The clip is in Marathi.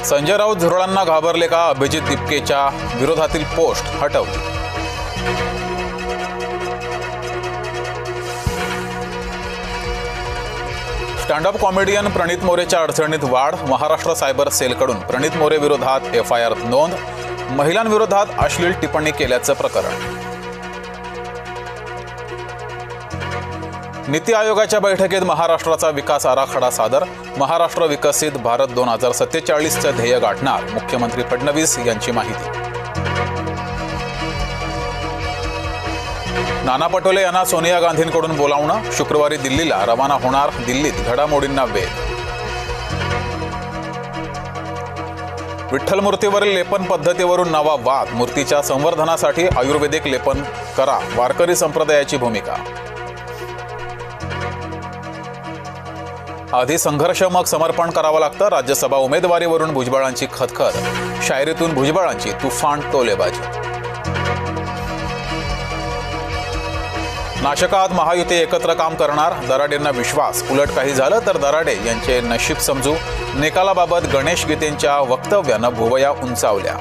संजय राऊत झुरळांना घाबरले का? अभिजित दिपकेच्या विरोधातील पोस्ट हटवली. स्टँडअप कॉमेडियन प्रणित मोरेच्या अडचणीत वाढ. महाराष्ट्र सायबर सेलकडून प्रणित मोरे विरोधात एफआयआर नोंद. महिलांविरोधात अश्लील टिप्पणी केल्याचं प्रकरण. नीती आयोगाच्या बैठकीत महाराष्ट्राचा विकास आराखडा सादर. महाराष्ट्र विकसित भारत 2047चं ध्येय गाठणार. मुख्यमंत्री फडणवीस यांची माहिती. नाना पटोले यांना सोनिया गांधींकडून बोलावणं. शुक्रवारी दिल्लीला रवाना होणार. दिल्लीत घडामोडींना वेग. विठ्ठल मूर्तीवरील लेपन पद्धतीवरून नवा वाद. मूर्तीच्या संवर्धनासाठी आयुर्वेदिक लेपन करा. वारकरी संप्रदायाची भूमिका. आधी संघर्ष मग समर्पण करावं लागतं. राज्यसभा उमेदवारीवरून भुजबळांची खदखद. शायरीतून भुजबळांची तुफान टोलेबाजी. नाशकात महायुती एकत्र काम करणार. दराडेंना विश्वास. उलट काही झालं तर दराडे यांचे नशीब समजू. निकालाबाबत गणेश गीतेंच्या वक्तव्यानं भुवया उंचावल्या.